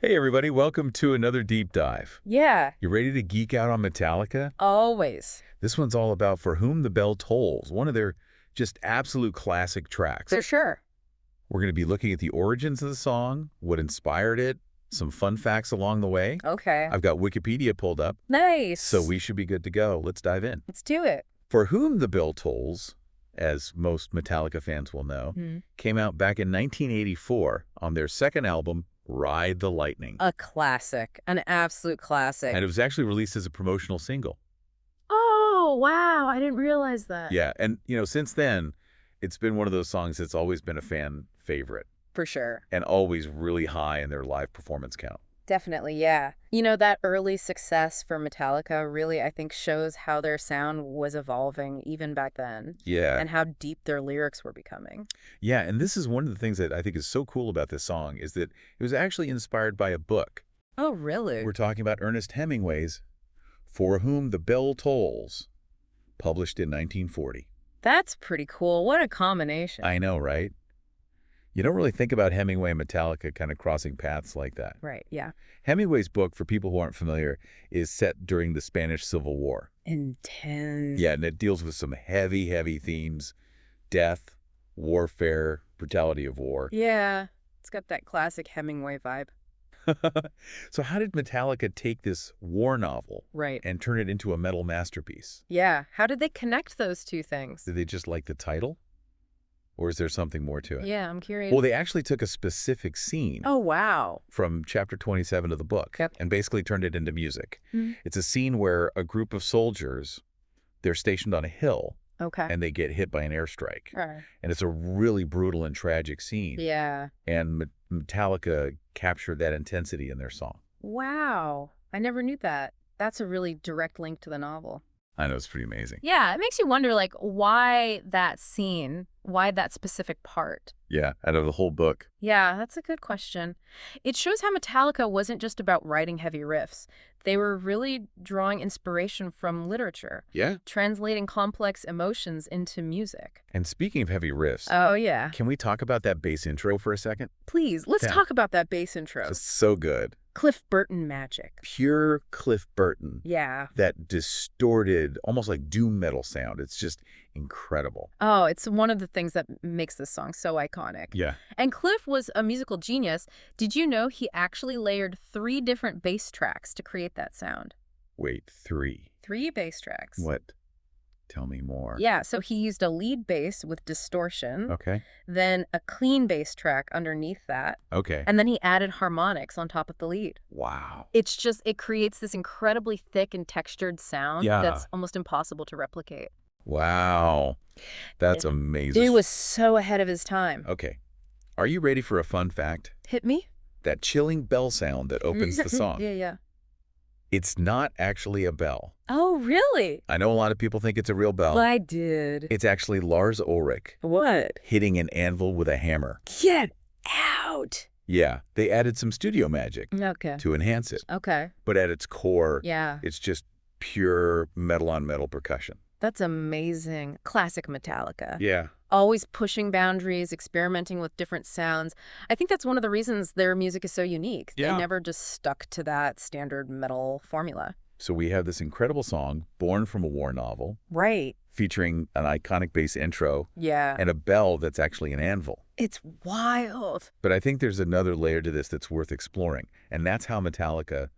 Hey everybody, welcome to another deep dive. Yeah, You ready to geek out on Metallica? always. This one's all about For Whom the Bell Tolls, one of their just absolute classic tracks. For sure. We're going to be looking at the origins of the song, what inspired it, some fun facts along the way. Okay. I've got Wikipedia pulled up, Nice. so we should be good to go. Let's dive in. Let's do it. For Whom the Bell Tolls, as most Metallica fans will know, came out back in 1984 on their second album, Ride the Lightning. A classic. An absolute classic. And it was actually released as a promotional single. Oh, wow. I didn't realize that. Yeah, and since then, it's been one of those songs that's always been a fan favorite For sure. and always really high in their live performance count. Definitely, yeah. That early success for Metallica really, I think, shows how their sound was evolving even back then. Yeah. And how deep their lyrics were becoming. Yeah, and this is one of the things that I think is so cool about this song is that it was actually inspired by a book. Oh, really? We're talking about Ernest Hemingway's For Whom the Bell Tolls, published in 1940. That's pretty cool. What a combination. I know, right? You don't really think about Hemingway and Metallica kind of crossing paths like that. Right, yeah. Hemingway's book, for people who aren't familiar, is set during the Spanish Civil War. Intense. Yeah, and it deals with some heavy, heavy themes: death, warfare, brutality of war. Yeah. It's got that classic Hemingway vibe. So how did Metallica take this war novel Right. and turn it into a metal masterpiece? Yeah. How did they connect those two things? Did they just like the title? Or is there something more to it? Yeah, I'm curious. Well, they actually took a specific scene Oh, wow. from chapter 27 of the book Yep. and basically turned it into music. Mhm. It's a scene where a group of soldiers, they're stationed on a hill, Okay. and they get hit by an airstrike. Right. And it's a really brutal and tragic scene. Yeah. And Metallica captured that intensity in their song. Wow. I never knew that. That's a really direct link to the novel. I know, it's pretty amazing. Yeah, it makes you wonder, why that scene? Why that specific part? Yeah, out of the whole book. Yeah, that's a good question. It shows how Metallica wasn't just about writing heavy riffs. They were really drawing inspiration from literature, Yeah. translating complex emotions into music. And speaking of heavy riffs, Oh, yeah. can we talk about that bass intro for a second? Please, let's Yeah. talk about that bass intro. It's so good. Cliff Burton magic. Pure Cliff Burton. Yeah. That distorted, almost like doom metal sound. It's just incredible. Oh, it's one of the things that makes this song so iconic. Yeah. And Cliff was a musical genius. Did you know he actually layered 3 different bass tracks to create that sound? Wait, 3. 3 bass tracks. What? Tell me more. Yeah, so he used a lead bass with distortion, Okay. then a clean bass track underneath that, Okay. and then he added harmonics on top of the lead. Wow. It creates this incredibly thick and textured sound Yeah. that's almost impossible to replicate. Wow. That's amazing. He was so ahead of his time. Okay. Are you ready for a fun fact? Hit me? That chilling bell sound that opens the song. Yeah. It's not actually a bell. Oh, really? I know a lot of people think it's a real bell. Well, I did. It's actually Lars Ulrich What? hitting an anvil with a hammer. Get out. Yeah, they added some studio magic Okay. to enhance it. Okay. But at its core, Yeah. it's just pure metal-on-metal percussion. That's amazing. Classic Metallica. Yeah. Always pushing boundaries, experimenting with different sounds. I think that's one of the reasons their music is so unique. Yeah. They never just stuck to that standard metal formula. So we have this incredible song, born from a war novel, Right. featuring an iconic bass intro Yeah. and a bell that's actually an anvil. It's wild. But I think there's another layer to this that's worth exploring, and that's how Metallica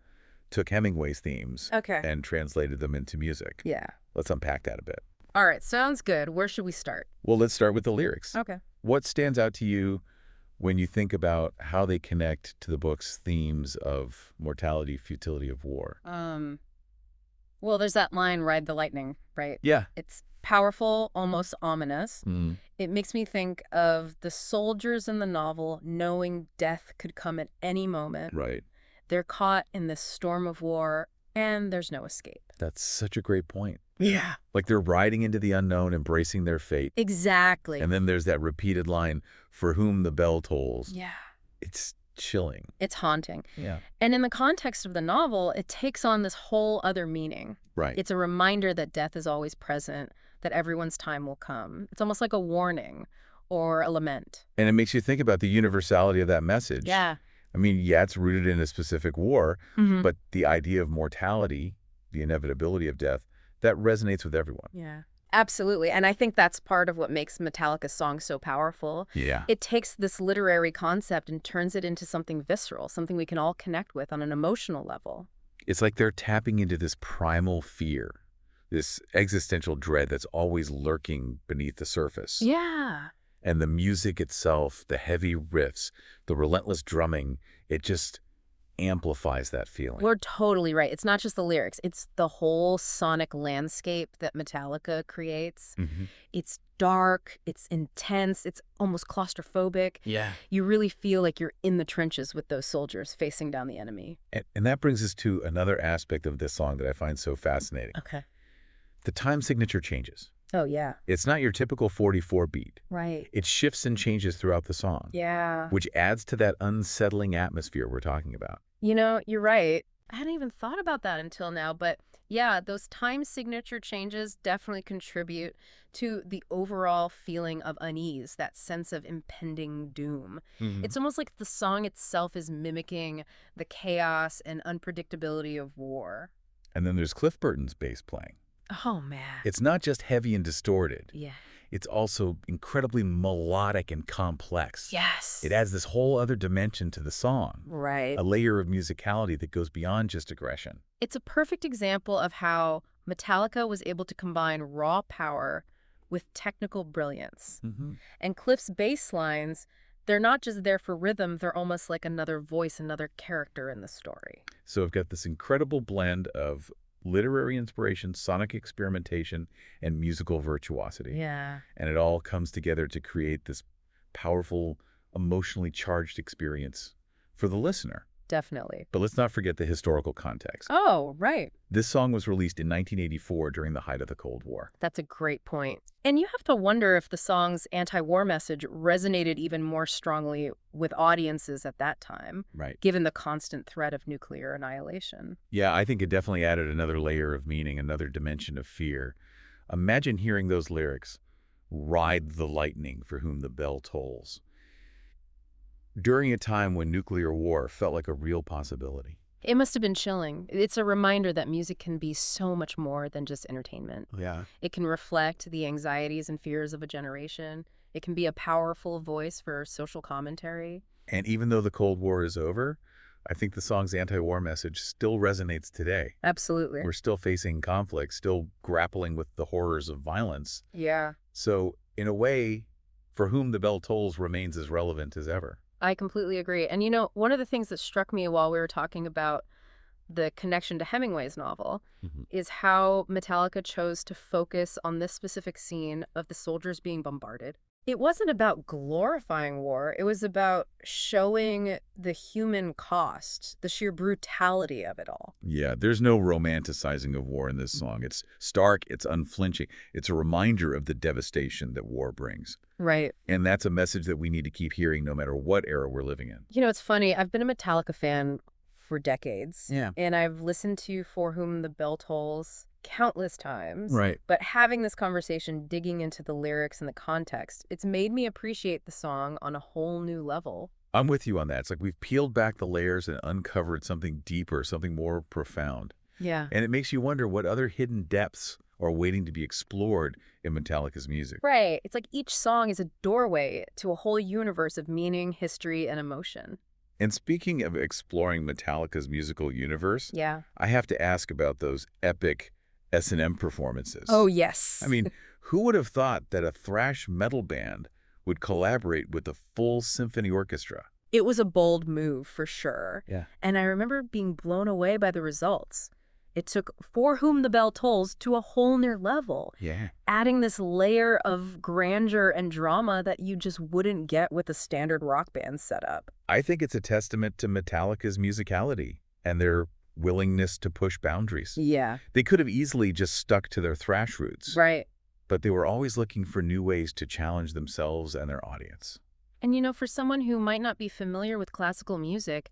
took Hemingway's themes Okay. and translated them into music. Yeah. Let's unpack that a bit. All right. Sounds good. Where should we start? Well, let's start with the lyrics. Okay. What stands out to you when you think about how they connect to the book's themes of mortality, futility of war? Well, there's that line, "Ride the lightning," right? Yeah. It's powerful, almost ominous. Mm. It makes me think of the soldiers in the novel knowing death could come at any moment. Right. They're caught in this storm of war, and there's no escape. That's such a great point. Yeah. Like they're riding into the unknown, embracing their fate. Exactly. And then there's that repeated line, "For whom the bell tolls." Yeah. It's chilling. It's haunting. Yeah. And in the context of the novel, it takes on this whole other meaning. Right. It's a reminder that death is always present, that everyone's time will come. It's almost like a warning or a lament. And it makes you think about the universality of that message. Yeah. I mean, yeah, it's rooted in a specific war, Hmm. but the idea of mortality, the inevitability of death, that resonates with everyone. Yeah. Absolutely. And I think that's part of what makes Metallica's song so powerful. Yeah. It takes this literary concept and turns it into something visceral, something we can all connect with on an emotional level. It's like they're tapping into this primal fear, this existential dread that's always lurking beneath the surface. Yeah. And the music itself, the heavy riffs, the relentless drumming, it just amplifies that feeling. We're totally right. It's not just the lyrics. It's the whole sonic landscape that Metallica creates. Hmm. It's dark, it's intense, it's almost claustrophobic. Yeah. You really feel like you're in the trenches with those soldiers facing down the enemy. And that brings us to another aspect of this song that I find so fascinating. Okay. The time signature changes. Oh, yeah. It's not your typical 44 beat. Right. It shifts and changes throughout the song, Yeah. which adds to that unsettling atmosphere we're talking about. You know, you're right. I hadn't even thought about that until now, but yeah, those time signature changes definitely contribute to the overall feeling of unease, that sense of impending doom. Mhm. It's almost like the song itself is mimicking the chaos and unpredictability of war. And then there's Cliff Burton's bass playing. Oh, man. It's not just heavy and distorted. Yeah. It's also incredibly melodic and complex. Yes. It adds this whole other dimension to the song, Right. a layer of musicality that goes beyond just aggression. It's a perfect example of how Metallica was able to combine raw power with technical brilliance. And Cliff's bass lines, they're not just there for rhythm, they're almost like another voice, another character in the story. So we've got this incredible blend of literary inspiration, sonic experimentation, and musical virtuosity. Yeah. And it all comes together to create this powerful, emotionally charged experience for the listener. Definitely. But let's not forget the historical context. Oh, right. This song was released in 1984 during the height of the Cold War. That's a great point. And you have to wonder if the song's anti-war message resonated even more strongly with audiences at that time, Right. given the constant threat of nuclear annihilation. Yeah, I think it definitely added another layer of meaning, another dimension of fear. Imagine hearing those lyrics, "Ride the lightning for whom the bell tolls," during a time when nuclear war felt like a real possibility. It must have been chilling. It's a reminder that music can be so much more than just entertainment. Yeah. It can reflect the anxieties and fears of a generation. It can be a powerful voice for social commentary. And even though the Cold War is over, I think the song's anti-war message still resonates today. Absolutely. We're still facing conflict, still grappling with the horrors of violence. Yeah, So, in a way, for whom the bell tolls remains as relevant as ever. I completely agree. And you know, one of the things that struck me while we were talking about the connection to Hemingway's novel is how Metallica chose to focus on this specific scene of the soldiers being bombarded. It wasn't about glorifying war. It was about showing the human cost, the sheer brutality of it all. Yeah, there's no romanticizing of war in this song. It's stark, it's unflinching. It's a reminder of the devastation that war brings. Right. And that's a message that we need to keep hearing no matter what era we're living in. You know, it's funny. I've been a Metallica fan for decades. Yeah. And I've listened to For Whom the Bell Tolls countless times. Right. But having this conversation, digging into the lyrics and the context, it's made me appreciate the song on a whole new level. I'm with you on that. It's like we've peeled back the layers and uncovered something deeper, something more profound. Yeah. And it makes you wonder what other hidden depths are waiting to be explored in Metallica's music. Right. It's like each song is a doorway to a whole universe of meaning, history, and emotion. And speaking of exploring Metallica's musical universe, Yeah. I have to ask about those epic S&M performances. Oh, yes. I mean, who would have thought that a thrash metal band would collaborate with a full symphony orchestra? It was a bold move for sure. Yeah. And I remember being blown away by the results. It took For Whom the Bell Tolls to a whole new level, Yeah. adding this layer of grandeur and drama that you just wouldn't get with a standard rock band setup. I think it's a testament to Metallica's musicality and their willingness to push boundaries. Yeah. They could have easily just stuck to their thrash roots, Right. but they were always looking for new ways to challenge themselves and their audience. And you know, for someone who might not be familiar with classical music,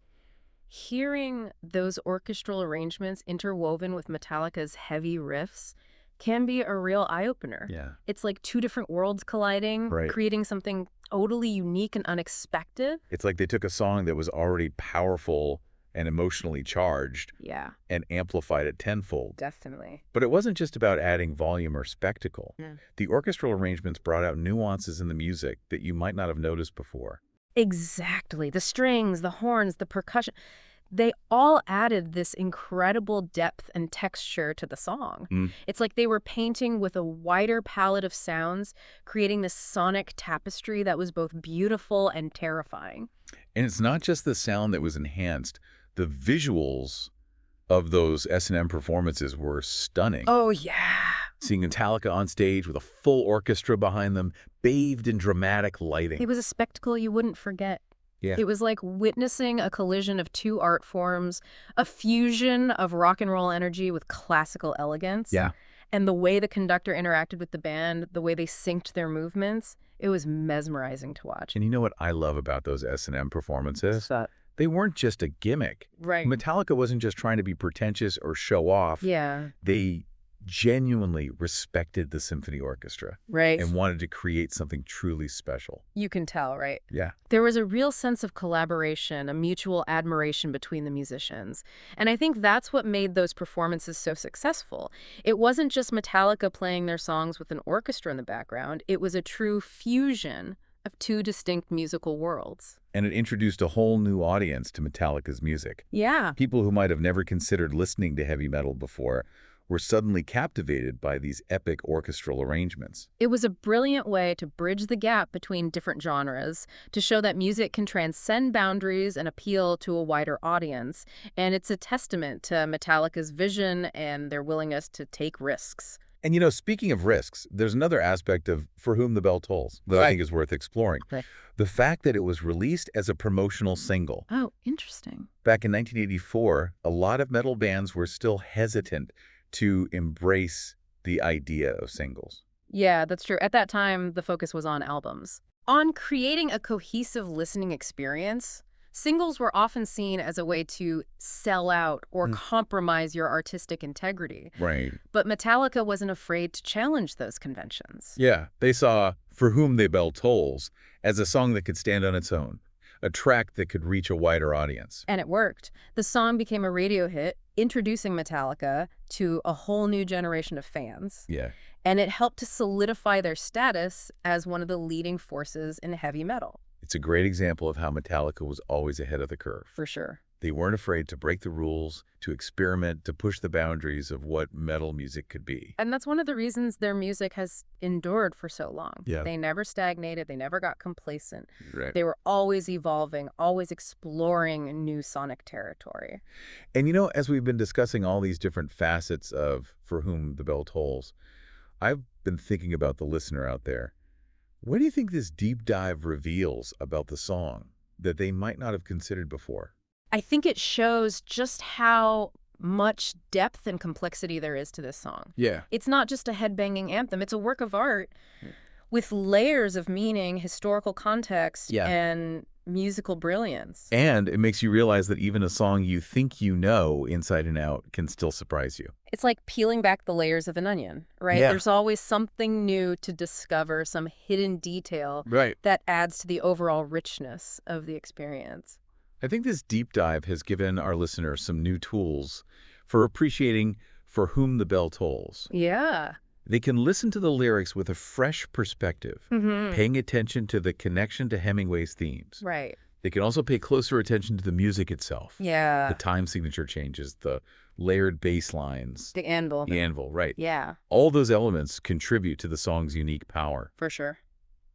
hearing those orchestral arrangements interwoven with Metallica's heavy riffs can be a real eye-opener. Yeah. It's like two different worlds colliding, Right. creating something totally unique and unexpected. It's like they took a song that was already powerful and emotionally charged Yeah, and amplified it tenfold. definitely. But it wasn't just about adding volume or spectacle. Mm. The orchestral arrangements brought out nuances in the music that you might not have noticed before. Exactly. The strings, the horns, the percussion, they all added this incredible depth and texture to the song. Mm. It's like they were painting with a wider palette of sounds, creating this sonic tapestry that was both beautiful and terrifying. And it's not just the sound that was enhanced. The visuals of those S&M performances were stunning. Oh, yeah. Seeing Metallica on stage with a full orchestra behind them, bathed in dramatic lighting. It was a spectacle you wouldn't forget. Yeah. It was like witnessing a collision of two art forms, a fusion of rock and roll energy with classical elegance. Yeah. And the way the conductor interacted with the band, the way they synced their movements, it was mesmerizing to watch. And you know what I love about those S&M performances? That? They weren't just a gimmick. Right. Metallica wasn't just trying to be pretentious or show off. Yeah. They genuinely respected the symphony orchestra Right. and wanted to create something truly special. You can tell, right? Yeah. There was a real sense of collaboration, a mutual admiration between the musicians. And I think that's what made those performances so successful. It wasn't just Metallica playing their songs with an orchestra in the background. It was a true fusion of two distinct musical worlds. And it introduced a whole new audience to Metallica's music. Yeah. People who might have never considered listening to heavy metal before were suddenly captivated by these epic orchestral arrangements. It was a brilliant way to bridge the gap between different genres, to show that music can transcend boundaries and appeal to a wider audience. And it's a testament to Metallica's vision and their willingness to take risks. And you know, speaking of risks, there's another aspect of For Whom the Bell Tolls that I think is worth exploring. Right. The fact that it was released as a promotional single. Oh, interesting. Back in 1984, a lot of metal bands were still hesitant to embrace the idea of singles. Yeah, that's true. At that time, the focus was on albums. On creating a cohesive listening experience, singles were often seen as a way to sell out or compromise your artistic integrity. Right. But Metallica wasn't afraid to challenge those conventions. Yeah, they saw For Whom the Bell Tolls as a song that could stand on its own, a track that could reach a wider audience. And it worked. The song became a radio hit, introducing Metallica to a whole new generation of fans. Yeah. And it helped to solidify their status as one of the leading forces in heavy metal. It's a great example of how Metallica was always ahead of the curve. For sure. They weren't afraid to break the rules, to experiment, to push the boundaries of what metal music could be. And that's one of the reasons their music has endured for so long. Yeah. They never stagnated. They never got complacent. Right. They were always evolving, always exploring new sonic territory. And you know, as we've been discussing all these different facets of For Whom the Bell Tolls, I've been thinking about the listener out there. What do you think this deep dive reveals about the song that they might not have considered before? I think it shows just how much depth and complexity there is to this song. Yeah. It's not just a headbanging anthem. It's a work of art with layers of meaning, historical context, Yeah. and musical brilliance. And it makes you realize that even a song you think you know inside and out can still surprise you. It's like peeling back the layers of an onion, right? Yeah. There's always something new to discover, some hidden detail Right. that adds to the overall richness of the experience. I think this deep dive has given our listeners some new tools for appreciating For Whom the Bell Tolls. Yeah. They can listen to the lyrics with a fresh perspective, paying attention to the connection to Hemingway's themes. Right. They can also pay closer attention to the music itself. Yeah. The time signature changes, the layered bass lines, The anvil. the anvil, right. Yeah, All those elements contribute to the song's unique power. for sure.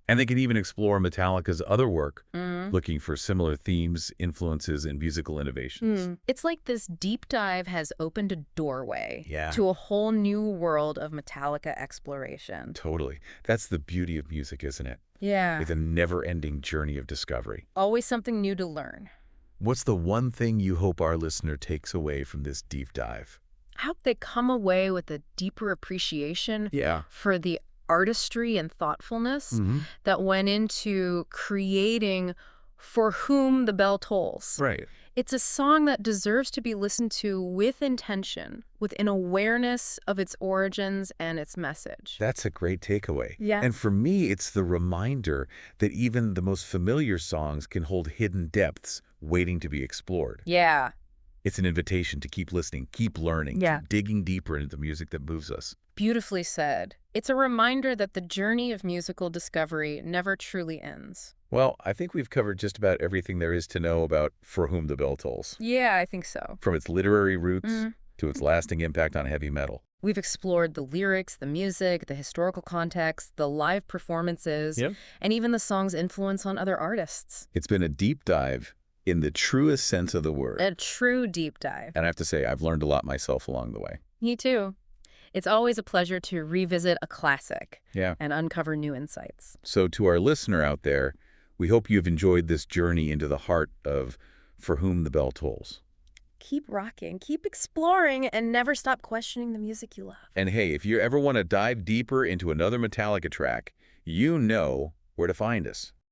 And they can even explore Metallica's other work, looking for similar themes, influences, and musical innovations. It's like this deep dive has opened a doorway Yeah. to a whole new world of Metallica exploration. Totally. That's the beauty of music, isn't it? Yeah. It's a never-ending journey of discovery. Always something new to learn. What's the one thing you hope our listener takes away from this deep dive? I hope they come away with a deeper appreciation Yeah. for the artistry and thoughtfulness that went into creating For Whom the Bell Tolls. Right. It's a song that deserves to be listened to with intention, with an awareness of its origins and its message. That's a great takeaway. Yeah. And for me, it's the reminder that even the most familiar songs can hold hidden depths waiting to be explored. Yeah. It's an invitation to keep listening, keep learning, Yeah. keep digging deeper into the music that moves us. Beautifully said. It's a reminder that the journey of musical discovery never truly ends. Well, I think we've covered just about everything there is to know about For Whom the Bell Tolls, Yeah, I think so. from its literary roots to its lasting impact on heavy metal. We've explored the lyrics, the music, the historical context, the live performances, Yep. and even the song's influence on other artists. It's been a deep dive in the truest sense of the word. A true deep dive. And I have to say, I've learned a lot myself along the way. Me too. It's always a pleasure to revisit a classic Yeah. and uncover new insights. So to our listener out there, we hope you've enjoyed this journey into the heart of For Whom the Bell Tolls. Keep rocking, keep exploring, and never stop questioning the music you love. And hey, if you ever want to dive deeper into another Metallica track, you know where to find us.